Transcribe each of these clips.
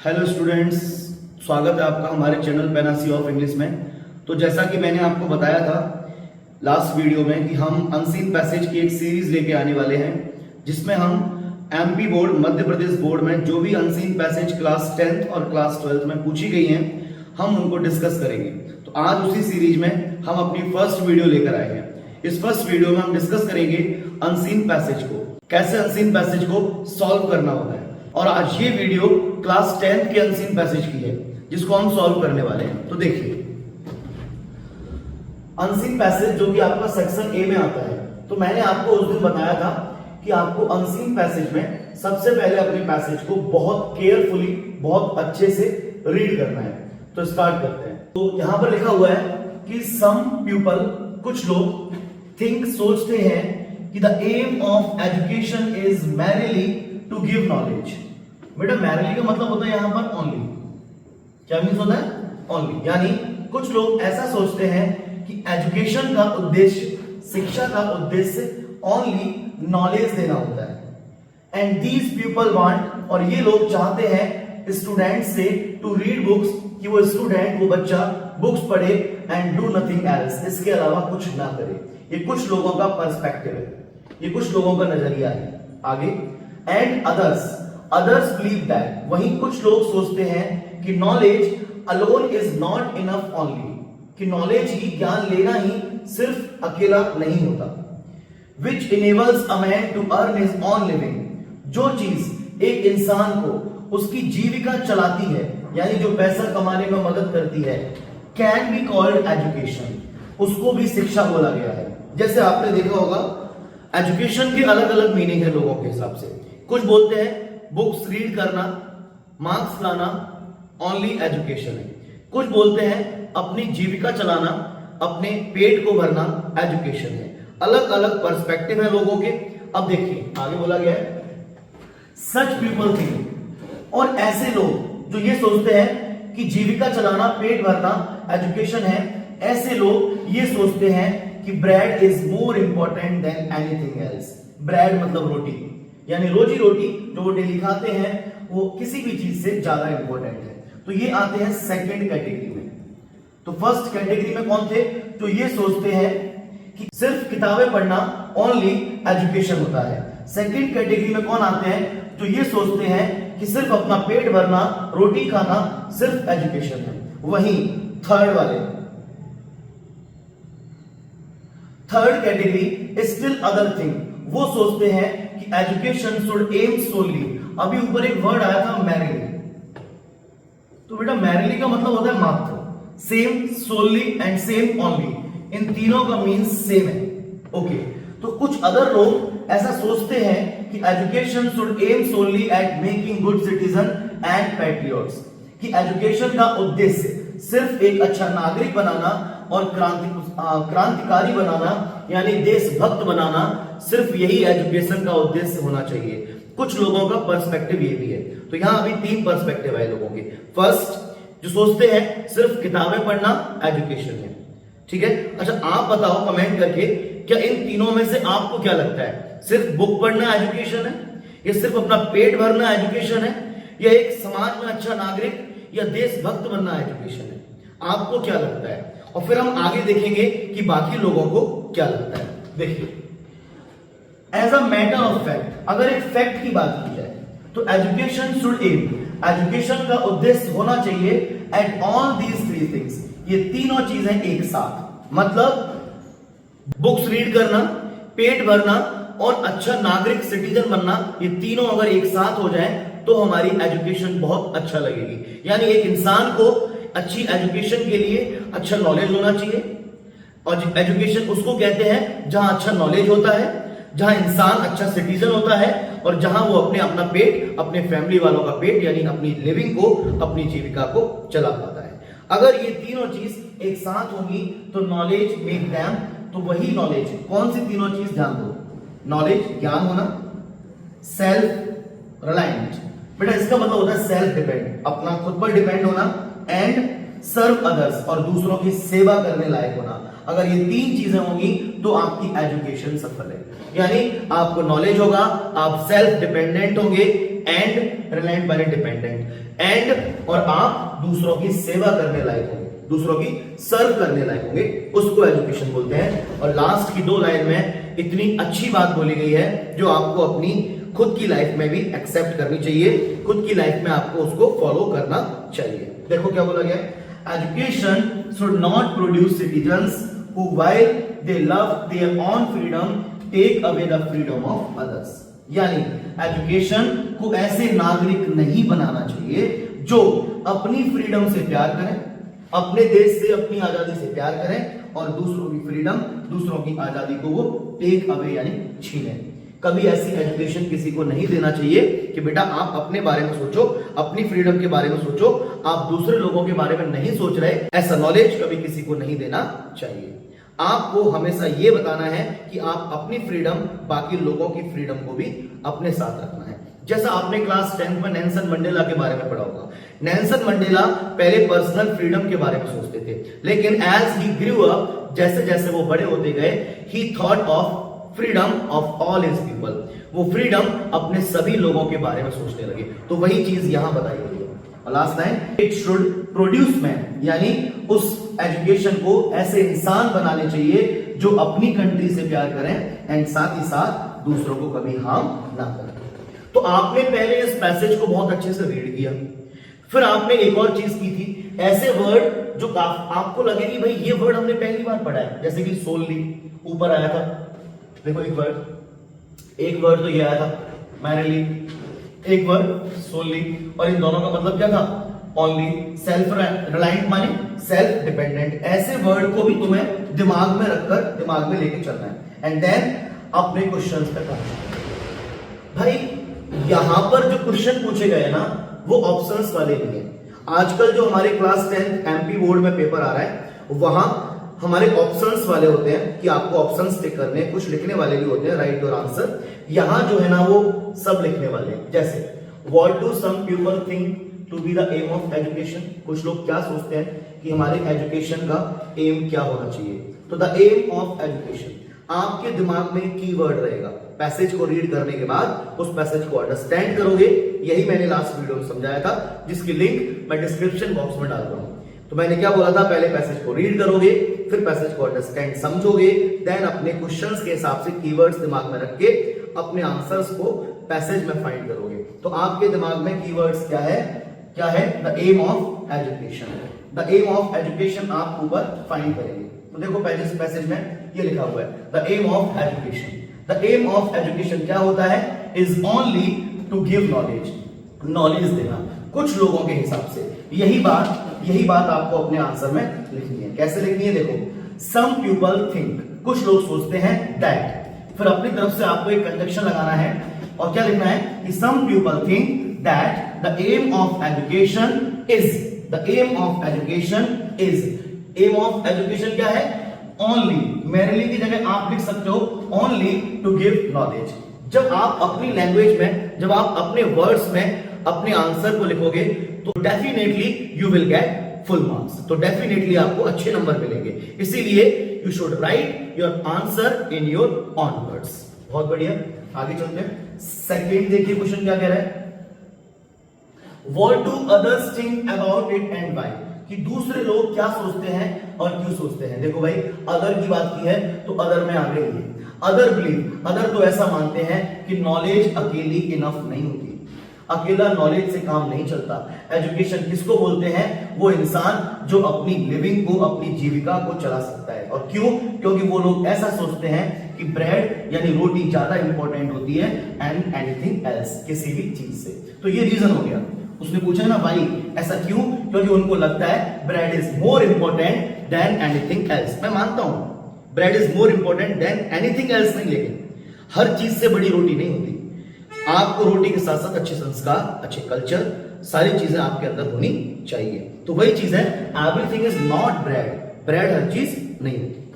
Hello students, स्वागत है आपका हमारे चैनल पेनासी ऑफ इंग्लिश में। तो जैसा कि मैंने आपको बताया था लास्ट वीडियो में कि हम अनसीन पैसेज की एक सीरीज लेके आने वाले हैं, जिसमें हम MP board Madhya Pradesh board में जो भी अनसीन पैसेज क्लास 10th और क्लास 12th में पूछी गई हैं हम उनको डिस्कस करेंगे। तो आज उसी सीरीज में हम अपनी फर्स्ट वीडियो लेकर आए हैं। इस फर्स्ट वीडियो में हम डिस्कस करेंगे अनसीन पैसेज को, कैसे अनसीन पैसेज को सॉल्व करना होता है। और आज ये वीडियो क्लास 10th के अनसीन पैसेज की है जिसको हम सॉल्व करने वाले हैं। तो देखिए, अनसीन पैसेज जो कि आपका सेक्शन ए में आता है, तो मैंने आपको उस दिन बताया था कि आपको अनसीन पैसेज में सबसे पहले अपने पैसेज को बहुत केयरफुली, बहुत अच्छे से रीड करना है। तो स्टार्ट करते हैं। तो यहां पर लिखा हुआ है कि सम पीपल, कुछ लोग, थिंक, सोचते हैं कि the aim of education is merely to give knowledge. बेटा मैरिली का मतलब होता है यहां पर ओनली। क्या मीन्स होता है? ओनली। यानी कुछ लोग ऐसा सोचते हैं कि एजुकेशन का उद्देश्य, शिक्षा का उद्देश्य ओनली नॉलेज देना होता है। एंड दीज पीपल वांट, और ये लोग चाहते हैं स्टूडेंट से टू रीड बुक्स, कि वो स्टूडेंट, वो बच्चा बुक्स पढ़े एंड डू नथिंग एल्स, इसके अलावा कुछ ना करे। ये कुछ लोगों का पर्सपेक्टिव है, ये कुछ लोगों का नजरिया है। आगे, एंड अदर्स बिलीव दैट, वहीं कुछ लोग सोचते हैं कि knowledge alone is not enough only, कि नॉलेज ही, ज्ञान लेना ही सिर्फ अकेला नहीं होता। Which enables a man to earn his own living, जो चीज एक इंसान को उसकी जीविका चलाती है, यानी जो पैसा कमाने में मदद करती है, कैन बी कॉल्ड एजुकेशन, उसको भी शिक्षा बोला गया है। जैसे आपने देखा होगा एजुकेशन के अलग अलग मीनिंग है लोगों के हिसाब से। कुछ बोलते हैं बुक्स रीड करना, मार्क्स लाना ओनली एजुकेशन है। कुछ बोलते हैं अपनी जीविका चलाना, अपने पेट को भरना एजुकेशन है। अलग अलग पर्सपेक्टिव है लोगों के। अब देखिए आगे बोला गया है, सच पीपल थिंक, और ऐसे लोग जो ये सोचते हैं कि जीविका चलाना, पेट भरना एजुकेशन है, ऐसे लोग ये सोचते हैं कि bread is more important than anything else. Bread मतलब रोटी, यानी रोजी रोटी जो वो डेली खाते हैं वो किसी भी चीज से ज्यादा इंपॉर्टेंट है। तो ये आते हैं सेकंड कैटेगरी में। तो फर्स्ट कैटेगरी में कौन थे? तो ये सोचते हैं कि सिर्फ किताबें पढ़ना ओनली एजुकेशन होता है। सेकंड कैटेगरी में कौन आते हैं? तो ये सोचते हैं कि सिर्फ अपना पेट भरना, रोटी खाना सिर्फ एजुकेशन है। वहीं थर्ड वाले, third category still other thing, वो सोचते हैं कि एजुकेशन शुड एम सोली। अभी ऊपर एक वर्ड आया था मैरिली, तो बेटा मैरिली का मतलब होता है मात्र। Same, solely and same only, इन तीनों का मीन्स सेम है। ओके, तो कुछ अदर लोग ऐसा सोचते हैं कि education should aim solely at making good citizen and patriots, कि एजुकेशन का उद्देश्य सिर्फ एक अच्छा नागरिक बनाना और क्रांतिकारी बनाना, यानी देशभक्त बनाना, सिर्फ यही एजुकेशन का उद्देश्य होना चाहिए। कुछ लोगों का पर्सपेक्टिव ये भी है। तो यहां अभी तीन पर्सपेक्टिव है लोगों के। फर्स्ट, जो सोचते हैं सिर्फ किताबें पढ़ना एजुकेशन है, ठीक है। अच्छा, आप बताओ कमेंट करके, क्या इन तीनों में से आपको क्या लगता है? सिर्फ बुक पढ़ना एजुकेशन है, या सिर्फ अपना पेट भरना एजुकेशन है, या एक समाज में अच्छा नागरिक या देशभक्त बनना एजुकेशन है? आपको क्या लगता है? और फिर हम आगे देखेंगे कि बाकी लोगों को क्या लगता है। देखिए, as a matter of fact, अगर एक फैक्ट की बात की जाए तो एजुकेशन शुड एम, एजुकेशन का उद्देश्य होना चाहिए at all these three things, ये तीनों चीजें एक साथ। मतलब बुक्स रीड करना, पेट भरना और अच्छा नागरिक, सिटीजन बनना, ये तीनों अगर एक साथ हो जाए तो हमारी एजुकेशन बहुत अच्छा लगेगी। यानी एक इंसान को अच्छी एजुकेशन के लिए अच्छा नॉलेज होना चाहिए, और एजुकेशन उसको कहते हैं जहां अच्छा नॉलेज होता है, जहां इंसान अच्छा सिटीजन होता है, और जहां वो अपना पेट, अपने फैमिली वालों का पेट, यानी अपनी लिविंग को, अपनी जीविका को चला पाता है। अगर ये तीनों चीज एक साथ होंगी तो नॉलेज मेक दैम, तो वही नॉलेज, कौन सी तीनों चीज ध्यान दो? नॉलेज ज्ञान होना, सेल्फ रिलायंट, बेटा इसका मतलब होता है सेल्फ डिपेंड, अपना खुद पर डिपेंड होना, एंड सर्व अदर्स, और दूसरों की सेवा करने लायक होना। अगर ये तीन चीजें होंगी तो आपकी एजुकेशन सफल है। यानी आपको नॉलेज होगा, आप सेल्फ डिपेंडेंट होंगे, and reliant by dependent, and और आप दूसरों की सेवा करने लायक होंगे, दूसरों की सर्व करने लायक होंगे, उसको एजुकेशन बोलते हैं। और लास्ट की 2 लाइन में इतनी अच्छी बात बोली गई है जो आपको अपनी खुद की लाइफ में भी एक्सेप्ट करनी चाहिए, खुद की लाइफ में आपको उसको फॉलो करना चाहिए। देखो क्या बोला गया, education should not produce citizens who while they love their own freedom take away the freedom of others. यानी एजुकेशन को ऐसे नागरिक नहीं बनाना चाहिए जो अपनी फ्रीडम से प्यार करें, अपने देश से अपनी आजादी से प्यार करें और दूसरों की फ्रीडम, दूसरों की आजादी को वो टेक अवे यानी छीने। कभी ऐसी एजुकेशन किसी को नहीं देना चाहिए कि बेटा आप अपने बारे में सोचो, अपनी फ्रीडम के बारे में सोचो, आप दूसरे लोगों के बारे में नहीं सोच रहे। ऐसा नॉलेज कभी किसी को नहीं देना चाहिए। आपको हमेशा ये बताना है कि आप अपनी फ्रीडम बाकी लोगों की फ्रीडम को भी अपने साथ रखना है। जैसा आपने क्लास 10 में नेल्सन मंडेला के बारे में पढ़ा होगा। नेल्सन मंडेला पहले पर्सनल फ्रीडम के बारे में सोचते थे, लेकिन एज ही ग्रू अप, जैसे जैसे वो बड़े होते गए, ही thought of freedom of all his people. वो फ्रीडम अपने सभी लोगों के बारे में सोचने लगे। तो वही चीज यहां बताई गई है। Last line, it should produce man, यानी उस एजुकेशन को ऐसे इंसान बनाने चाहिए जो अपनी कंट्री से प्यार करें एंड साथ ही साथ दूसरों को कभी हार्म ना करें। तो आपने पहले इस पैसेज को बहुत अच्छे से रीड किया, फिर आपने एक और चीज की थी, ऐसे वर्ड जो आपको लगे कि भाई ये वर्ड हमने पहली बार पढ़ा है, जैसे कि सोलली ऊपर आया था। देखो एक वर्ड तो ये आया था मैरिली, एक वर्ड सोलली, और इन दोनों का मतलब क्या था, ओनली। सेल्फ रिलायंट माने सेल्फ डिपेंडेंट। ऐसे वर्ड को भी तुम्हें दिमाग में रखकर दिमाग में लेके चलना है एंड देन अपने क्वेश्चंस पे करना। भाई यहां पर जो क्वेश्चन पूछे गए ना वो ऑप्शंस वाले नहीं है। आजकल जो हमारे क्लास 10 एमपी बोर्ड में पेपर आ रहा है वहां हमारे ऑप्शंस वाले होते हैं कि आपको ऑप्शंस टिक करने, कुछ लिखने वाले भी होते हैं राइट और आंसर। यहां जो है ना वो सब लिखने वाले हैं। जैसे what do some people think to be the aim of education. कुछ लोग क्या सोचते हैं कि हमारे एजुकेशन का एम क्या होना चाहिए। तो द एम ऑफ एजुकेशन आपके दिमाग में कीवर्ड रहेगा। पैसेज को रीड करने के बाद उस पैसेज को अंडरस्टैंड करोगे। यही मैंने लास्ट वीडियो में समझाया था, जिसकी लिंक मैं डिस्क्रिप्शन बॉक्स में डाल रहा हूं। तो मैंने क्या बोला था, पहले पैसेज को रीड करोगे, फिर पैसेज को अंडरस्टैंड समझोगे, देन अपने क्वेश्चंस के हिसाब से कीवर्ड्स दिमाग में रख के अपने आंसर्स को पैसेज में फाइंड करोगे। तो आपके दिमाग में कीवर्ड्स क्या है, the aim of education. The aim of education आप ऊपर फाइंड करेंगे। तो देखो पहले पैसेज में ये लिखा हुआ है, the aim of education. The aim of education क्या होता है, is only to give knowledge, knowledge देना कुछ लोगों के हिसाब से। यही बात आपको अपने आंसर में लिखनी है। कैसे लिखनी है, देखो सम पीपल थिंक, कुछ लोग सोचते हैं, दैट, फिर अपनी तरफ से आपको एक कंजक्शन लगाना है और क्या लिखना है कि some people think that the aim of education is, the aim of education is, aim of education क्या है, ओनली। मेनली की जगह आप लिख सकते हो ओनली टू गिव नॉलेज। जब आप अपनी लैंग्वेज में, जब आप अपने वर्ड्स में अपने आंसर को लिखोगे तो definitely you will get full marks. तो डेफिनेटली आपको अच्छे नंबर मिलेंगे। इसीलिए you should write your answer in your on words. बहुत बढ़िया, आगे चलते हैं। सेकंड देखिए क्वेश्चन क्या कह रहा है, what do others think about it and why, कि दूसरे लोग क्या सोचते हैं और क्यों सोचते हैं। देखो भाई अदर की बात की है तो अदर में आ गई है, अदर बिलीव। अदर तो ऐसा मानते हैं कि नॉलेज अकेली इनफ नहीं होती, अकेला नॉलेज से काम नहीं चलता। एजुकेशन किसको बोलते हैं, वो इंसान जो अपनी लिविंग को, अपनी जीविका को चला सकता है। और क्यों, क्योंकि वो लोग ऐसा सोचते हैं कि ब्रेड यानी रोटी ज्यादा इंपॉर्टेंट होती है एंड एनीथिंग एल्स, किसी भी चीज से। तो ये रीजन हो गया। उसने पूछा ना भाई ऐसा क्यों, क्योंकि उनको लगता है bread is more important than anything else. मैं मानता हूं bread is more important than anything else नहीं, लेकिन हर चीज से बड़ी रोटी नहीं होती। आपको रोटी के साथ साथ अच्छे संस्कार, अच्छे कल्चर, सारी चीजें आपके अंदर होनी चाहिए। तो वही चीज है, everything is not bread, bread हर चीज नहीं होती।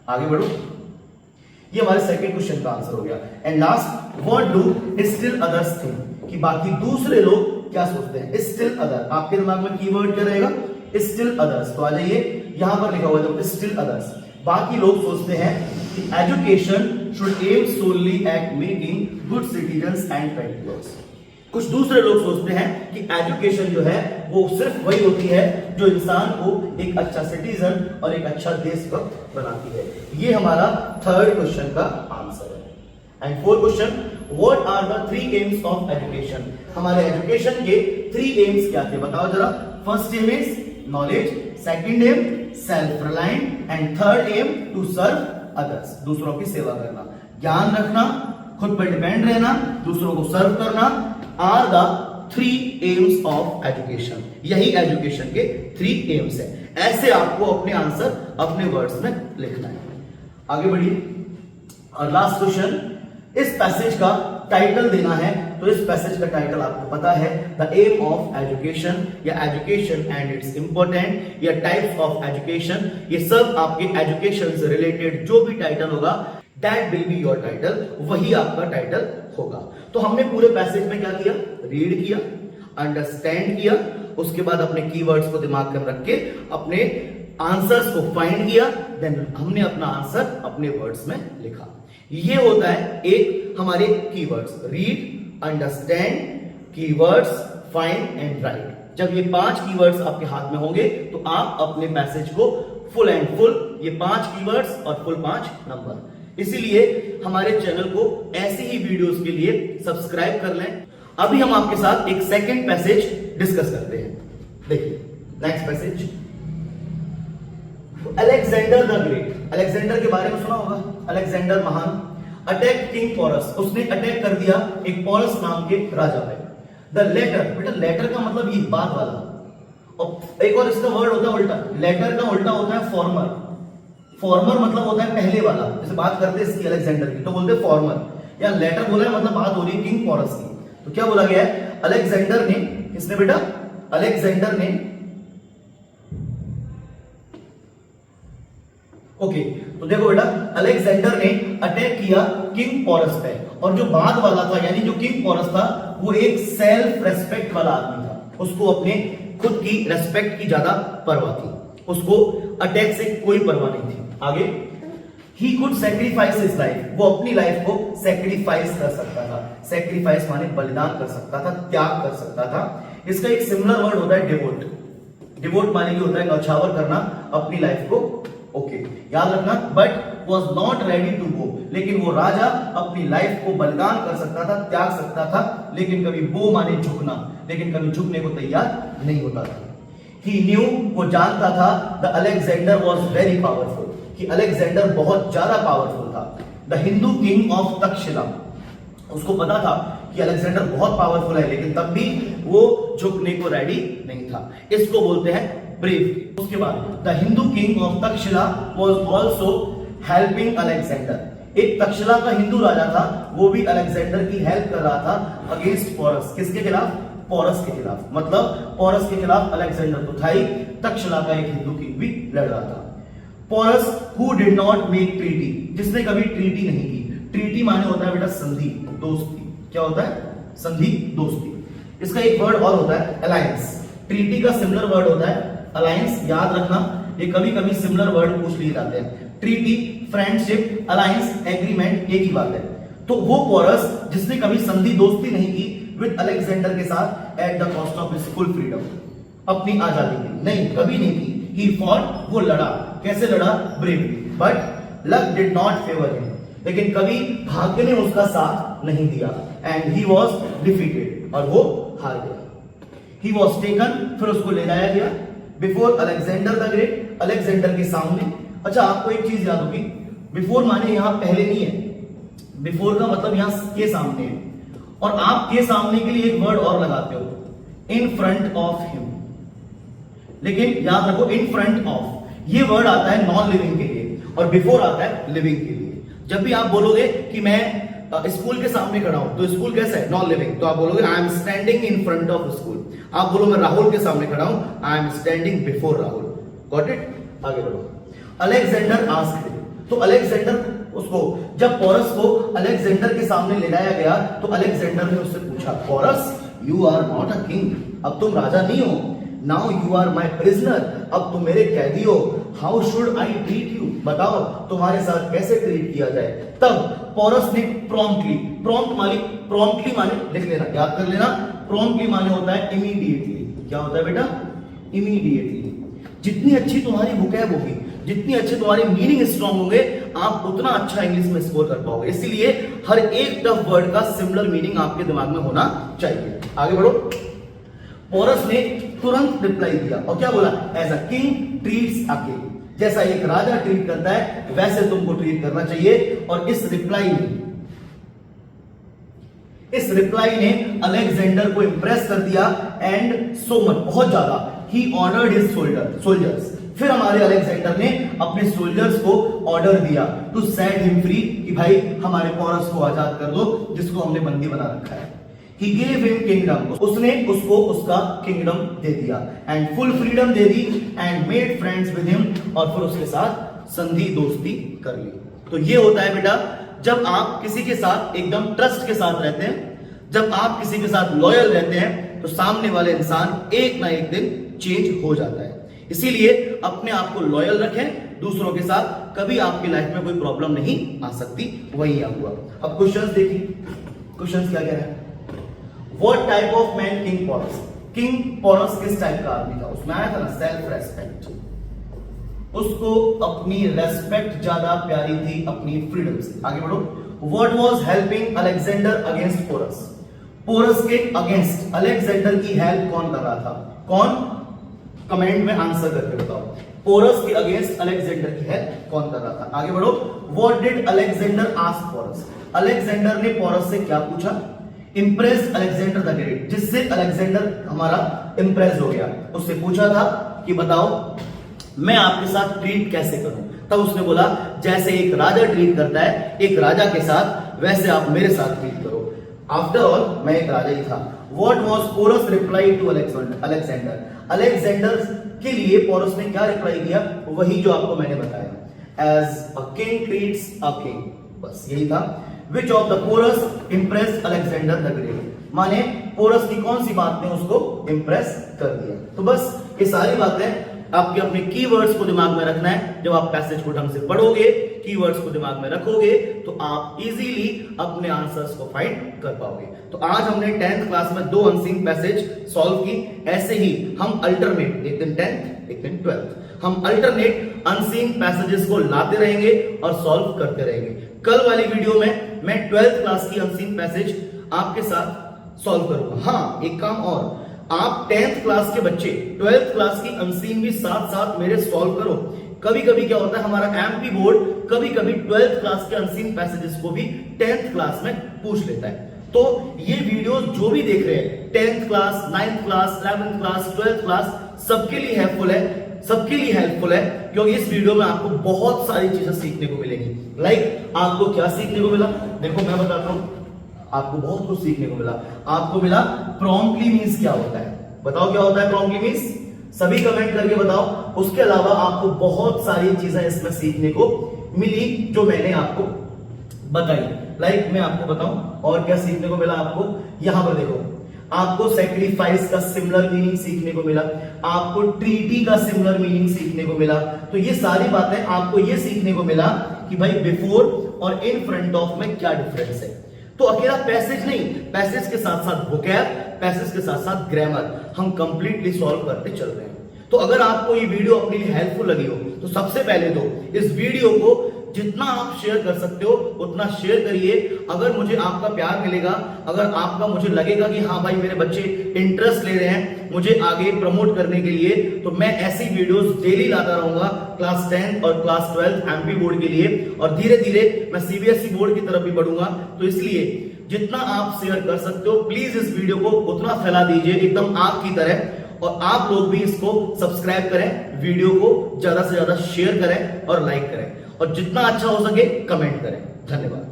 आगे बढ़ो, ये हमारे सेकंड क्वेश्चन का आंसर हो गया। And last, what do still others think, कि बाकी दूसरे लोग क्या सोचते हैं। स्टिल अदर, आपके दिमाग में कीवर्ड क्या रहेगा, स्टिल अदर्स। तो आ जाइए, यहां पर लिखा हुआ है स्टिल अदर्स। बाकी लोग सोचते हैं कि education should aim solely at making good citizens and kind peoples. कुछ दूसरे लोग सोचते हैं कि एजुकेशन जो है वो सिर्फ वही होती है जो इंसान को एक अच्छा सिटीजन और एक अच्छा देशभक्त बनाती है। ये हमारा थर्ड क्वेश्चन का आंसर है। And fourth question, what are the 3 aims of education? हमारे एजुकेशन के 3 एम्स क्या थे बताओ जरा। First aim is knowledge, second aim self reliant and third aim to serve others, दूसरों की सेवा करना, ज्ञान रखना, खुद पर डिपेंड रहना, दूसरों को सर्व करना are the 3 aims of education. यही एजुकेशन के 3 एम्स है। ऐसे आपको अपने आंसर अपने वर्ड्स में लिखना है। आगे बढ़िए और लास्ट क्वेश्चन, इस पैसेज का टाइटल देना है। तो इस पैसेज का टाइटल आपको पता है, द एम ऑफ एजुकेशन या एजुकेशन एंड इट्स इंपॉर्टेंट या टाइप्स ऑफ एजुकेशन। ये सब आपके एजुकेशन से रिलेटेड जो भी टाइटल होगा that will be your title, वही आपका टाइटल होगा। तो हमने पूरे पैसेज में क्या किया, रीड किया, अंडरस्टैंड किया, उसके बाद अपने कीवर्ड्स को दिमाग में रख के अपने आंसर्स को फाइंड किया, देन हमने अपना आंसर अपने वर्ड्स में लिखा। ये होता है एक हमारे keywords, read, understand, keywords, find and right. जब ये 5 कीवर्ड्स आपके हाथ में होंगे तो आप अपने मैसेज को फुल एंड फुल, ये 5 कीवर्ड्स और फुल 5 नंबर। इसीलिए हमारे चैनल को ऐसी ही वीडियोस के लिए सब्सक्राइब कर लें। अभी हम आपके साथ एक सेकंड पैसेज डिस्कस करते हैं। देखिए next passage, Alexander the great. Alexander के बारे में सुना होगा, अलेक्जेंडर महान अटैक किंग पोरस, उसने अटैक कर दिया एक पोरस नाम के राजा पे। द लेटर, बेटा लेटर का मतलब ये बाद वाला, और एक और इसका वर्ड होता है उल्टा, लेटर का उल्टा होता है फॉर्मर। फॉर्मर मतलब होता है पहले वाला, जैसे बात करते हैं इसकी अलेक्जेंडर की तो बोलते हैं फॉर्मर। या लेटर बोला है मतलब बात हो रही है किंग पोरस की। तो क्या बोला गया है, अलेक्जेंडर ने, किसने बेटा, अलेक्जेंडर ने, ओके तो देखो बेटा, अलेक्जेंडर ने अटैक किया किंग पोरस पे, और जो बाद वाला था यानी जो किंग पोरस था वो एक सेल्फ रेस्पेक्ट वाला आदमी था, उसको अपने खुद की रेस्पेक्ट की ज्यादा परवाह थी, उसको अटैक से कोई परवाह नहीं थी। आगे, he could sacrifice his life, वो अपनी लाइफ को सैक्रिफाइस कर सकता था। सैक्रिफाइस माने बलिदान कर सकता था, त्याग कर सकता था। इसका एक सिमिलर वर्ड होता है डिवोट। डिवोट माने की होता है न्यौछावर करना अपनी लाइफ को। ओके याद रखना, but was not ready to go, लेकिन वो राजा अपनी लाइफ को बलिदान कर सकता था, त्याग सकता था, लेकिन कभी वो माने झुकना, लेकिन कभी झुकने को तैयार नहीं होता था। He knew, वो जानता था, the Alexander was very powerful, कि अलेक्जेंडर बहुत ज्यादा पावरफुल था। The Hindu king of Takshashila, उसको पता था कि अलेक्जेंडर बहुत पावरफुल है, लेकिन तब भी वो झुकने को रेडी नहीं था। इसको बोलते हैं ब्रेव। उसके बाद the Hindu king of Takshashila was also helping Alexander. एक तक्षशिला का हिंदू राजा था, वो भी अलेक्जेंडर की हेल्प कर रहा था अगेंस्ट पोरस। किसके खिलाफ, पोरस के खिलाफ। मतलब पोरस के खिलाफ अलेक्जेंडर तो था ही, तक्षशिला का एक हिंदू किंग भी लड़ रहा था। Porus who did not make treaty, जिसने कभी ट्रीटी नहीं की। ट्रीटी माने होता है बेटा संधि, दोस्ती। क्या होता है, संधि, दोस्ती। इसका एक वर्ड और होता है अलायंस। ट्रीटी का सिमिलर वर्ड होता है अलायंस। याद रखना, ये कभी कभी सिमिलर वर्ड पूछ लिए जाते हैं। ट्रीटी, फ्रेंडशिप, अलायंस, एग्रीमेंट एक ही बात है। तो वो पोरस जिसने कभी संधि दोस्ती नहीं की विद अलेक्जेंडर के साथ at the cost of his full freedom, अपनी आजादी की नहीं, कभी नहीं की। ही फॉट, वो लड़ा। कैसे लड़ा, bravely. But luck did not favour him, लेकिन कभी भाग्य ने उसका साथ नहीं दिया। एंड ही वॉज डिफीटेड, और वो हार गया। ही वॉज टेकन, फिर उसको ले जाया गया before Alexander the great, Alexander के सामने। अच्छा आपको एक चीज याद होगी, बिफोर माने यहां पहले नहीं है, बिफोर का मतलब यहां के सामने है, और आप के सामने के लिए एक वर्ड और लगाते हो, इन फ्रंट ऑफ हिम। लेकिन याद रखो इन फ्रंट ऑफ ये वर्ड आता है नॉन लिविंग के लिए, और बिफोर आता है लिविंग के लिए। जब भी आप बोलोगे कि मैं स्कूल के सामने खड़ा हूं, तो स्कूल कैसा है, नॉन लिविंग, तो आप बोलोगे I am standing in front of school. आप बोलो मैं राहुल के सामने खड़ा हूं, I am standing before Rahul. Got it, आगे बढ़ो। अलेक्जेंडर आस्क्ड, तो अलेक्जेंडर उसको, जब पोरस को अलेक्जेंडर के सामने ले जाया गया तो अलेक्जेंडर ने उससे पूछा, Porus you are not a king, अब तुम राजा नहीं हो, now you are my prisoner, अब तुम मेरे कैदी हो। How should I treat you, बताओ तुम्हारे साथ कैसे ट्रीट किया जाए। तब पोरस ने प्रॉम्प्टली, प्रॉम्प्टली माने लिख लेना, याद कर लेना, प्रॉम्प्टली माने होता है इमीडिएटली। क्या होता है बेटा? इमीडिएटली। जितनी अच्छी तुम्हारी वोकैब होगी, जितनी अच्छी तुम्हारी मीनिंग स्ट्रॉन्ग होंगे, आप उतना अच्छा इंग्लिश में स्कोर कर पाओगे। इसीलिए हर एक टफ वर्ड का सिमिलर मीनिंग आपके दिमाग में होना चाहिए। आगे बढ़ो। पोरस ने तुरंत रिप्लाई दिया और क्या बोला? As a king treats a king, जैसा एक राजा ट्रीट करता है वैसे तुमको ट्रीट करना चाहिए। और इस रिप्लाई ने अलेक्जेंडर को इंप्रेस कर दिया एंड सो मच, बहुत ज्यादा, ही ऑर्डर्ड हिज सोल्जर्स। फिर हमारे अलेक्जेंडर ने अपने सोल्जर्स को ऑर्डर दिया टू सेट हिम फ्री, कि भाई हमारे पोरस को आजाद कर दो जिसको हमने बंदी बना रखा है। He gave him kingdom, उसने उसको उसका किंगडम दे दिया and full freedom they the and made friends with him, और फिर उसके साथ संधि दोस्ती कर ली। तो ये होता है बेटा जब आप किसी के साथ एकदम ट्रस्ट के साथ रहते हैं, जब आप किसी के साथ लॉयल रहते हैं, तो सामने वाले इंसान एक ना एक दिन चेंज हो जाता है। इसीलिए अपने आप को लॉयल रखें दूसरों के साथ, कभी आपकी लाइफ में कोई प्रॉब्लम नहीं आ सकती। वही यहाँ हुआ। अब क्वेश्चंस देखिए, क्वेश्चंस क्या कह रहे हैं? What type of man King Porus? King Porus किस टाइप का आदमी था? उसमें आया था ना सेल्फ रेस्पेक्ट, उसको अपनी रेस्पेक्ट ज्यादा प्यारी थी अपनी फ्रीडम से। आगे बढ़ो। What was helping Alexander against Porus? Porus के अगेंस्ट अलेक्जेंडर की हेल्प कौन कर रहा था? कौन? कमेंट में आंसर करके बताओ। पोरस के अगेंस्ट अलेक्जेंडर की हेल्प कौन कर रहा था? आगे बढ़ो। What did Alexander ask Porus? Alexander ने पोरस से क्या पूछा? इंप्रेस अलेक्जेंडर द ग्रेट, जिससे अलेक्जेंडर हमारा इंप्रेस हो गया, उससे पूछा था कि बताओ मैं आपके साथ ट्रीट कैसे करूं। तब उसने बोला जैसे एक राजा ट्रीट करता है एक राजा के साथ, वैसे आप मेरे साथ ट्रीट करो। आफ्टर ऑल मैं एक राजा ही था। What was Porus reply to Alexander? Alexander के लिए पोरस ने क्या रिप्लाई किया? वही जो आपको मैंने बताया, as a king treats a king, बस यही था। Which of the Porus impressed Alexander the Great? माने पोरस की कौन सी बात ने उसको इंप्रेस कर दिया। तो बस ये सारी बातें आपके अपने कीवर्ड्स को दिमाग में रखना है। जब आप पैसेज को ढंग से पढ़ोगे, कीवर्ड्स को दिमाग में रखोगे, तो आप इजीली अपने आंसर्स को फाइंड कर पाओगे। तो आज हमने 10th क्लास में 2 अनसीन पैसेज सॉल्व की। ऐसे ही हम अल्टरनेट, एक दिन 10th एक दिन 12th, हम अल्टरनेट अनसीन पैसेजेस को लाते रहेंगे और सॉल्व करते रहेंगे। कल वाली वीडियो में मैं 12th क्लास की अनसीन पैसेज आपके साथ सॉल्व करूंगा। हाँ, एक काम और, आप 10th क्लास के बच्चे 12th क्लास की अनसीन भी साथ साथ मेरे सॉल्व करो। कभी कभी क्या होता है, हमारा एमपी बोर्ड कभी कभी 12th क्लास के अनसीन पैसेजेस को भी 10th क्लास में पूछ लेता है। तो ये वीडियो जो भी देख रहे हैं 10th class, 9th class, 11th class, 12th class, सबके लिए हेल्पफुल है, क्योंकि इस वीडियो में आपको बहुत सारी चीजें सीखने को मिलेंगी। लाइक आपको क्या सीखने को मिला? देखो मैं बताता हूं, आपको बहुत कुछ सीखने को मिला। आपको मिला प्रॉम्प्टली मींस क्या होता है, बताओ क्या होता है प्रॉम्प्टली मींस, सभी कमेंट करके बताओ। उसके अलावा आपको बहुत सारी चीजें इसमें सीखने को मिली जो मैंने आपको बताई। लाइक मैं आपको बताऊं और क्या सीखने को मिला आपको। यहां पर देखो, आपको सैक्रिफाइस का सिमिलर मीनिंग सीखने को मिला, आपको ट्रीटी का सिमिलर मीनिंग सीखने को मिला। तो ये सारी बातें आपको ये सीखने को मिला कि भाई बिफोर और इन फ्रंट ऑफ में क्या डिफरेंस है। तो अकेला पैसेज नहीं, पैसेज के साथ साथ वोकैब, पैसेज के साथ साथ ग्रामर हम कंप्लीटली सॉल्व करते चल रहे हैं। तो अगर आपको ये वीडियो अपने लिए हेल्पफुल लगी हो तो सबसे पहले तो इस वीडियो को जितना आप शेयर कर सकते हो उतना शेयर करिए। अगर मुझे आपका प्यार मिलेगा, अगर आपका मुझे लगेगा कि हाँ भाई मेरे बच्चे इंटरेस्ट ले रहे हैं मुझे आगे प्रमोट करने के लिए, तो मैं ऐसी वीडियोस डेली लाता रहूंगा क्लास 10 और क्लास 12 एमपी बोर्ड के लिए, और धीरे धीरे मैं सीबीएसई बोर्ड की तरफ भी बढ़ूंगा। तो इसलिए जितना आप शेयर कर सकते हो प्लीज इस वीडियो को उतना फैला दीजिए एकदम आग की तरह, और आप लोग भी इसको सब्सक्राइब करें, वीडियो को ज्यादा से ज्यादा शेयर करें और लाइक करें, और जितना अच्छा हो सके कमेंट करें। धन्यवाद।